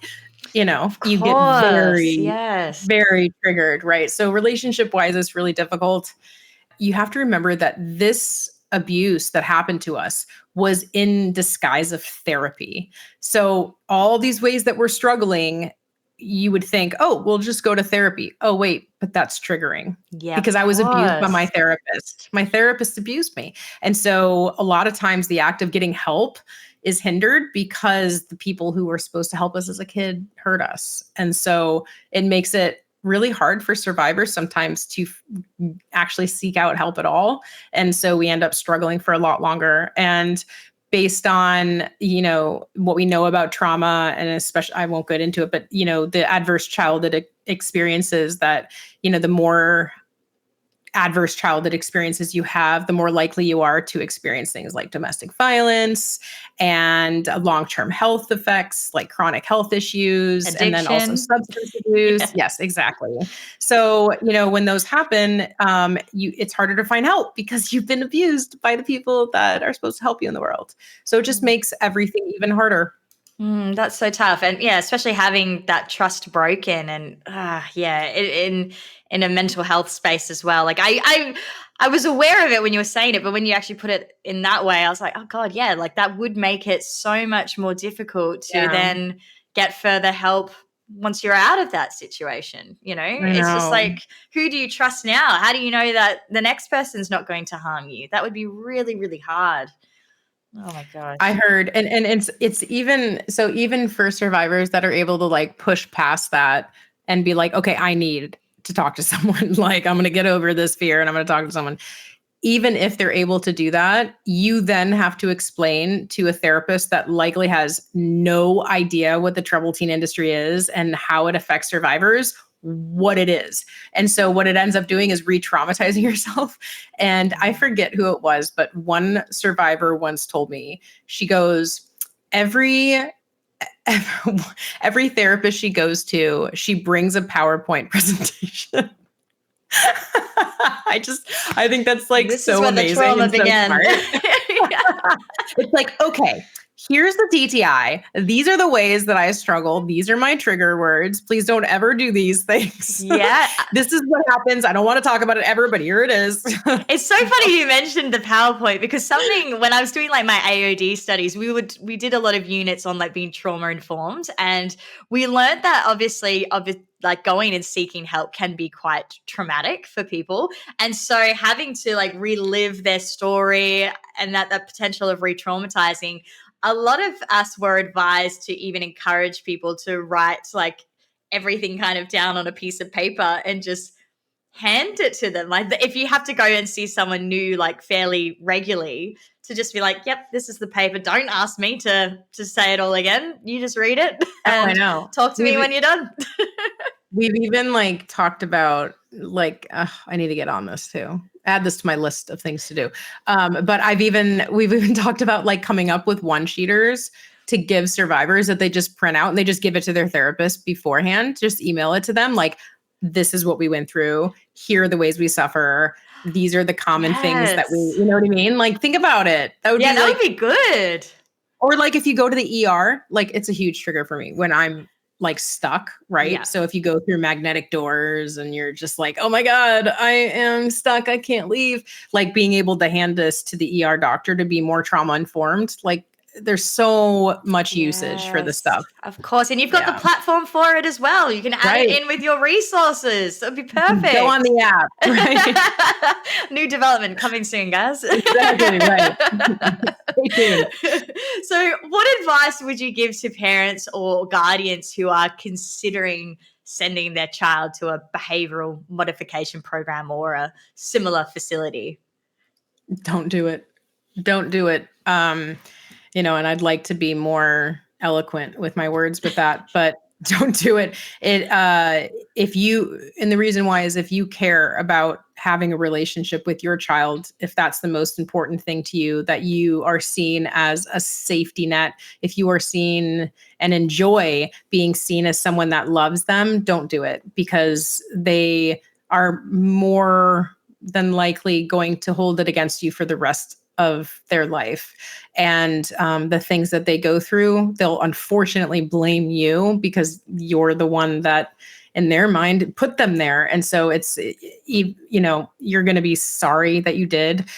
B: You know, you get very triggered, right? So relationship wise, it's really difficult. You have to remember that this abuse that happened to us was in disguise of therapy. So all these ways that we're struggling, you would think, oh, we'll just go to therapy. Oh, wait, but that's triggering.
A: Yeah,
B: Because
A: of
B: I was abused by my
A: course.
B: therapist. My therapist abused me. And so a lot of times the act of getting help is hindered because the people who were supposed to help us as a kid hurt us. And so it makes it really hard for survivors sometimes to actually seek out help at all. And so we end up struggling for a lot longer. And based on, what we know about trauma, and especially, I won't get into it, but, the adverse childhood experiences that, the more adverse childhood experiences you have, the more likely you are to experience things like domestic violence and long-term health effects like chronic health issues,
A: Addiction.
B: and then also substance abuse.
A: Yeah.
B: Yes, exactly. So, when those happen, it's harder to find help because you've been abused by the people that are supposed to help you in the world. So it just makes everything even harder.
A: That's so tough. And yeah, especially having that trust broken and in a mental health space as well. Like I was aware of it when you were saying it, but when you actually put it in that way, I was like, oh God, yeah, like that would make it so much more difficult to
B: Yeah,
A: then get further help once you're out of that situation.
B: I
A: It's just
B: know.
A: like, who do you trust now? How do you know that the next person's not going to harm you? That would be really, really hard. Oh my
B: I
A: gosh.
B: heard, and it's even so, even for survivors that are able to like push past that and be like, okay, I need to talk to someone. Like, I'm going to get over this fear and I'm going to talk to someone. Even if they're able to do that, you then have to explain to a therapist that likely has no idea what the troubled teen industry is and how it affects survivors, what it is. And so what it ends up doing is re-traumatizing yourself. And I forget who it was, but one survivor once told me, she goes, every every therapist she goes to, she brings a PowerPoint presentation. I think that's like
A: This is
B: so
A: where the
B: amazing
A: trauma
B: and so
A: began.
B: smart. It's like, okay, here's the DTI. These are the ways that I struggle. These are my trigger words. Please don't ever do these things.
A: Yeah.
B: This is what happens. I don't want to talk about it ever, but here it is.
A: It's so funny you mentioned the PowerPoint because when I was doing like my AOD studies, we did a lot of units on like being trauma informed, and we learned that obviously like going and seeking help can be quite traumatic for people. And so having to like relive their story and that potential of re-traumatizing, a lot of us were advised to even encourage people to write like everything kind of down on a piece of paper and just hand it to them. Like if you have to go and see someone new like fairly regularly, to just be like, yep, this is the paper. Don't ask me to say it all again. You just read it
B: Oh, I
A: and
B: know.
A: talk to me when you're done.
B: We've even like talked about like, I need to get on this too. Add this to my list of things to do. But we've even talked about like coming up with one-sheeters to give survivors that they just print out and they just give it to their therapist beforehand. Just email it to them. Like, this is what we went through. Here are the ways we suffer. These are the common things that we,
A: Yes.
B: you know what I mean? Like, think about it. That would
A: Yeah,
B: be
A: that
B: like,
A: would be good.
B: or like if you go to the ER, like it's a huge trigger for me when I'm like stuck, right?
A: Yeah.
B: So if you go through magnetic doors and you're just like, oh my God, I am stuck, I can't leave. Like being able to hand this to the ER doctor to be more trauma informed, like there's so much usage for this
A: Yes,
B: stuff.
A: of course. And you've got the
B: Yeah.
A: platform for it as well. You can add it
B: Right.
A: in with your resources. That would be
B: Go on
A: perfect.
B: the app. Right.
A: New development coming soon, guys.
B: Exactly. Right. Stay tuned.
A: So, what advice would you give to parents or guardians who are considering sending their child to a behavioral modification program or a similar facility?
B: Don't do it. Don't do it. And I'd like to be more eloquent with my words with that, but don't do it. And the reason why is if you care about having a relationship with your child, if that's the most important thing to you, that you are seen as a safety net, if you are seen and enjoy being seen as someone that loves them, don't do it, because they are more than likely going to hold it against you for the rest of their life. And the things that they go through, they'll unfortunately blame you because you're the one that in their mind put them there. And so you're going to be sorry that you did.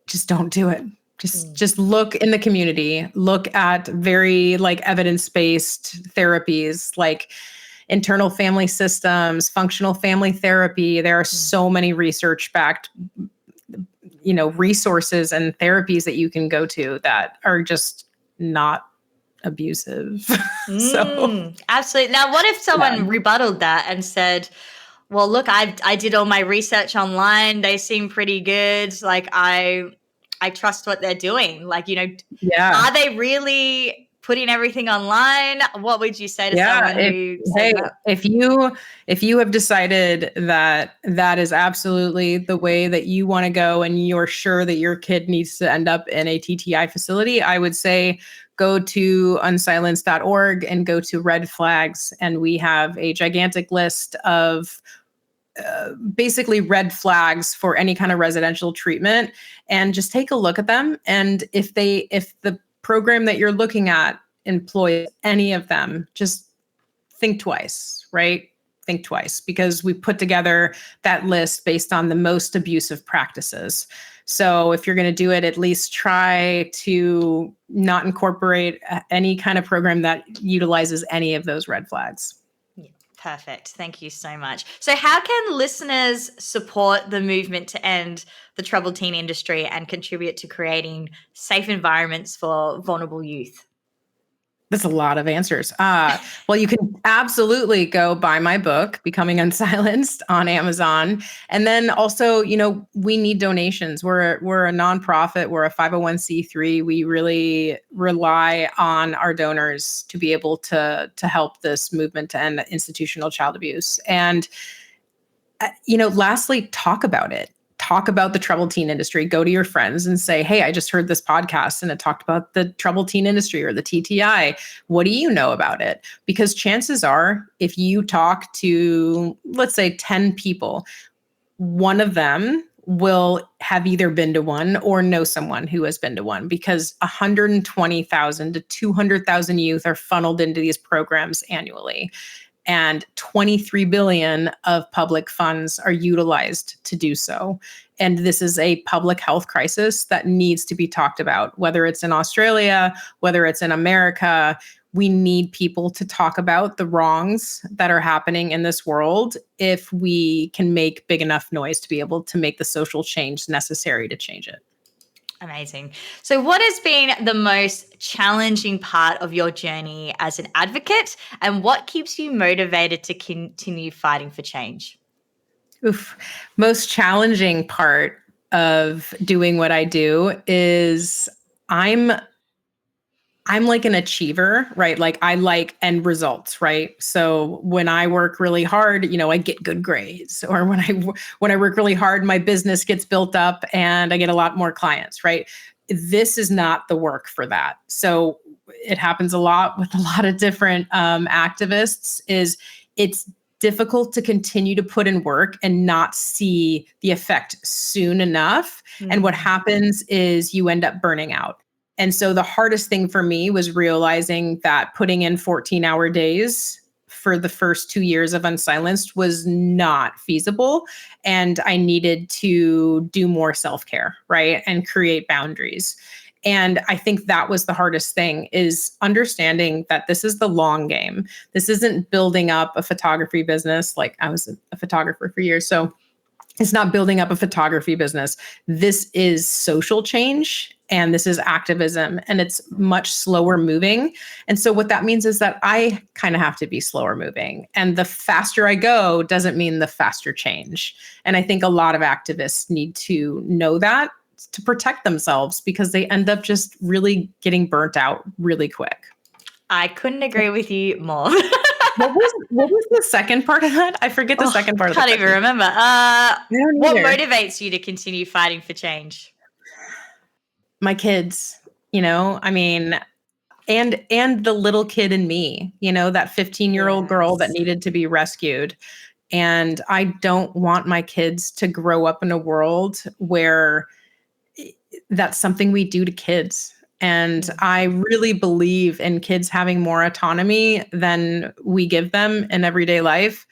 B: Just don't do it. Just look in the community, look at very like evidence-based therapies, like internal family systems, functional family therapy. There are so many research-backed, resources and therapies that you can go to that are just not abusive. So
A: Absolutely. Now, what if
B: yeah.
A: someone rebutted that and said, well, look, I did all my research online. They seem pretty good. Like I trust what they're doing. Like,
B: Yeah.
A: are they really putting everything online? What would you say to someone who says that?
B: If you have decided that that is absolutely the way that you want to go and you're sure that your kid needs to end up in a TTI facility, I would say go to unsilenced.org and go to red flags. And we have a gigantic list of basically red flags for any kind of residential treatment, and just take a look at them. And if the program that you're looking at employs any of them, just think twice, right? Think twice, because we put together that list based on the most abusive practices. So if you're going to do it, at least try to not incorporate any kind of program that utilizes any of those red flags.
A: Perfect. Thank you so much. So how can listeners support the movement to end the troubled teen industry and contribute to creating safe environments for vulnerable youth?
B: That's a lot of answers. Well, you can absolutely go buy my book, Becoming Unsilenced, on Amazon. And then also, we need donations. We're a nonprofit. We're a 501c3. We really rely on our donors to be able to help this movement to end institutional child abuse. And, lastly, talk about it. Talk about the troubled teen industry. Go to your friends and say, hey, I just heard this podcast and it talked about the troubled teen industry or the TTI. What do you know about it? Because chances are, if you talk to, let's say, 10 people, one of them will have either been to one or know someone who has been to one, because 120,000 to 200,000 youth are funneled into these programs annually. And 23 billion of public funds are utilized to do so. And this is a public health crisis that needs to be talked about, whether it's in Australia, whether it's in America. We need people to talk about the wrongs that are happening in this world if we can make big enough noise to be able to make the social change necessary to change it.
A: Amazing. So what has been the most challenging part of your journey as an advocate, and what keeps you motivated to continue fighting for change?
B: Most challenging part of doing what I do is I'm like an achiever, right? Like I like end results, right? So when I work really hard, I get good grades, or when I work really hard, my business gets built up and I get a lot more clients, right? This is not the work for that. So it happens a lot with a lot of different activists. It's difficult to continue to put in work and not see the effect soon enough. And what happens is you end up burning out. And so the hardest thing for me was realizing that putting in 14-hour days for the first 2 years of Unsilenced was not feasible. And I needed to do more self-care, right? And create boundaries. And I think that was the hardest thing, is understanding that this is the long game. This isn't building up a photography business. Like, I was a photographer for years. So it's not building up a photography business. This is social change, and this is activism, and it's much slower moving. And so what that means is that I kind of have to be slower moving. And the faster I go doesn't mean the faster change. And I think a lot of activists need to know that to protect themselves, because they end up just really getting burnt out really quick.
A: I couldn't agree with you more.
B: What was the second part of that? I forget the second part of that.
A: I can't even remember. What motivates you to continue fighting for change?
B: My kids, and the little kid in me, that 15-year-old girl that needed to be rescued. And I don't want my kids to grow up in a world where that's something we do to kids. And I really believe in kids having more autonomy than we give them in everyday life.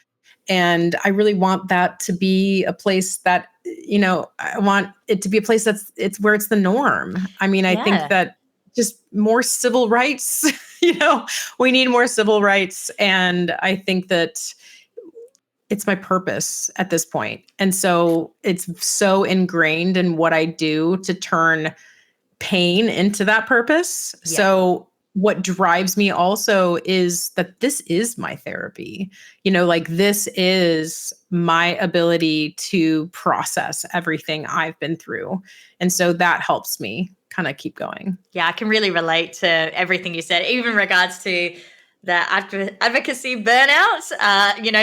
B: And I really want that to be a place that, I want it to be a place it's where it's the norm. I mean, I think that just more civil rights We need more civil rights. And I think that it's my purpose at this point. And so it's so ingrained in what I do to turn pain into that purpose.
A: Yeah.
B: So what drives me also is that this is my therapy. Like this is my ability to process everything I've been through. And so that helps me kind of keep going.
A: Yeah, I can really relate to everything you said, even in regards to the advocacy burnout,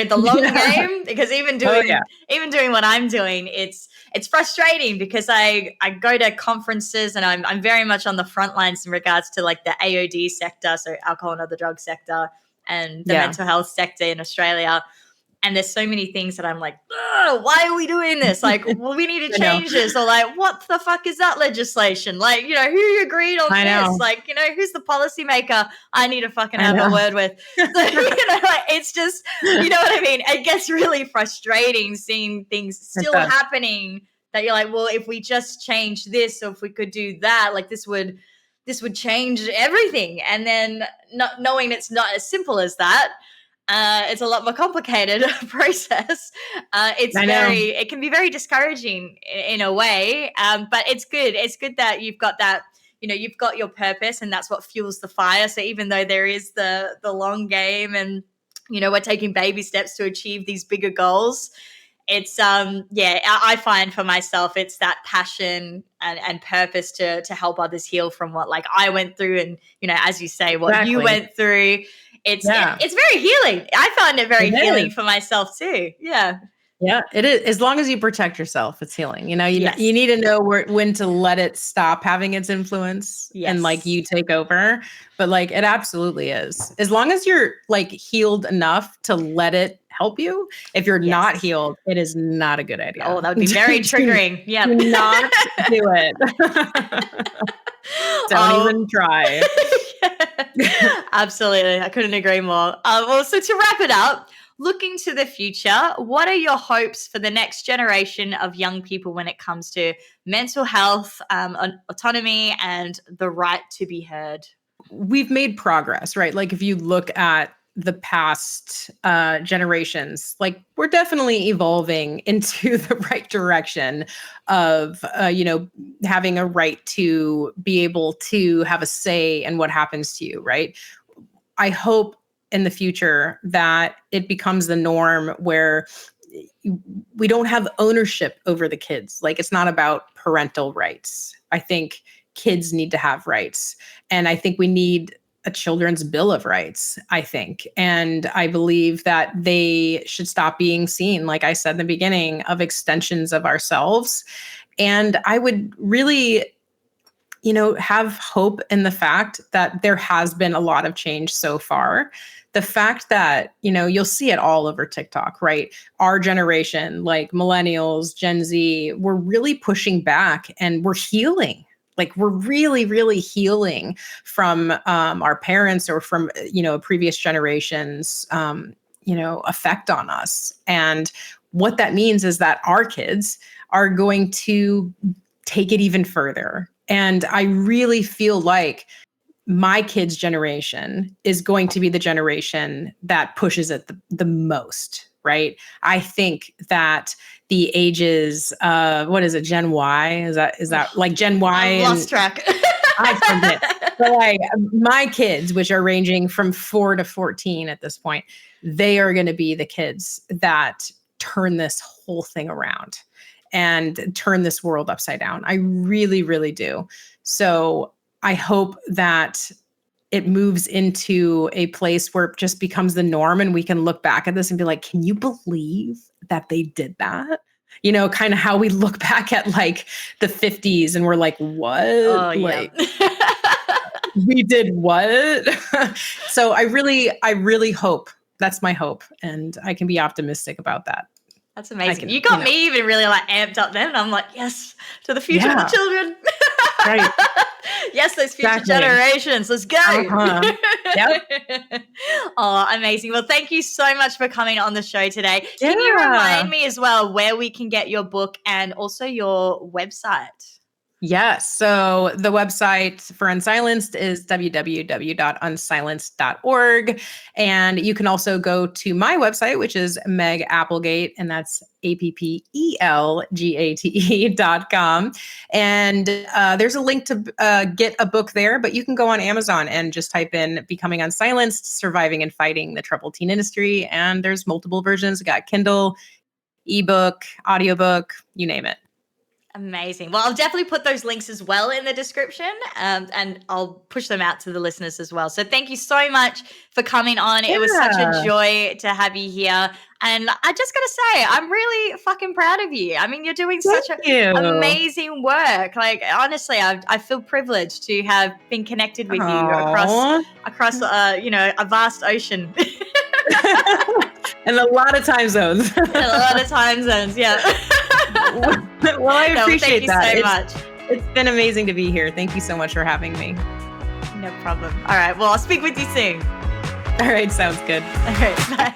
A: the long game, because even doing what I'm doing, it's frustrating because I go to conferences and I'm very much on the front lines in regards to like the AOD sector, so alcohol and other drug sector, and the mental health sector in Australia. And there's so many things that I'm like, why are we doing this? Like, well, we need to change this. Or like, what the fuck is that legislation? Like, who agreed on this? Like, who's the policymaker I need to fucking have a word with? So, it's just, you know what I mean? It gets really frustrating seeing things still happening that you're like, well, if we just change this, or if we could do that, like this would change everything. And then not knowing it's not as simple as that. It's a lot more complicated process. It can be very discouraging in a way, but it's good. It's good that you've got that, you've got your purpose, and that's what fuels the fire. So even though there is the long game, and we're taking baby steps to achieve these bigger goals, it's I find for myself it's that passion and purpose to help others heal from what like I went through, and as you say, what you went through. It's very healing. I found it very healing for myself too. Yeah.
B: Yeah, it is. As long as you protect yourself, it's healing. You need to know when to let it stop having its influence and like you take over. But like it absolutely is. As long as you're like healed enough to let it help you. If you're not healed, it is not a good idea.
A: Oh, that would be very triggering. Yeah.
B: Do not do it. Don't even try.
A: Absolutely. I couldn't agree more. Well, so to wrap it up, looking to the future, what are your hopes for the next generation of young people when it comes to mental health, autonomy, and the right to be heard?
B: We've made progress, right? Like if you look at the past generations, like we're definitely evolving into the right direction of, having a right to be able to have a say in what happens to you, right? I hope in the future that it becomes the norm where we don't have ownership over the kids. Like it's not about parental rights. I think kids need to have rights. And I think we need a children's bill of rights, I think. And I believe that they should stop being seen, like I said in the beginning, of extensions of ourselves. And I would really, have hope in the fact that there has been a lot of change so far. The fact that, you'll see it all over TikTok, right? Our generation, like millennials, Gen Z, we're really pushing back and we're healing. Like we're really, really healing from our parents or from, previous generations, effect on us. And what that means is that our kids are going to take it even further. And I really feel like my kids' generation is going to be the generation that pushes it the most, right? I think that the ages, what is it, Gen Y? Is that like Gen Y?
A: I've lost track.
B: I forget. So like my kids, which are ranging from 4 to 14 at this point, they are going to be the kids that turn this whole thing around and turn this world upside down. I really, really do. So I hope that it moves into a place where it just becomes the norm and we can look back at this and be like, can you believe that they did that? Kind of how we look back at like the 50s and we're like, what?
A: Oh,
B: like, we did what? So I really hope, that's my hope. And I can be optimistic about that.
A: That's amazing. You got me even really like amped up then. And I'm like, yes, to the future of the children.
B: Right.
A: Yes, those future generations. Let's go.
B: Yep.
A: Oh, amazing. Well, thank you so much for coming on the show today. Yeah. Can you remind me as well where we can get your book and also your website?
B: Yes. So the website for Unsilenced is www.unsilenced.org. And you can also go to my website, which is Meg Appelgate, and that's APPELGATE.com. And there's a link to get a book there, but you can go on Amazon and just type in Becoming Unsilenced, Surviving and Fighting the Troubled Teen Industry. And there's multiple versions. We got Kindle, ebook, audiobook, you name it.
A: Amazing. Well, I'll definitely put those links as well in the description, and I'll push them out to the listeners as well. So thank you so much for coming on.
B: Yeah.
A: It was such a joy to have you here. And I just got to say, I'm really fucking proud of you. I mean, you're doing such amazing work. Like, honestly, I feel privileged to have been connected with you across a vast ocean.
B: And a lot of time zones.
A: Yeah.
B: Well, I appreciate that.
A: Thank you so much.
B: It's been amazing to be here. Thank you so much for having me.
A: No problem. All right. Well, I'll speak with you soon.
B: All right. Sounds good.
A: All right. Bye.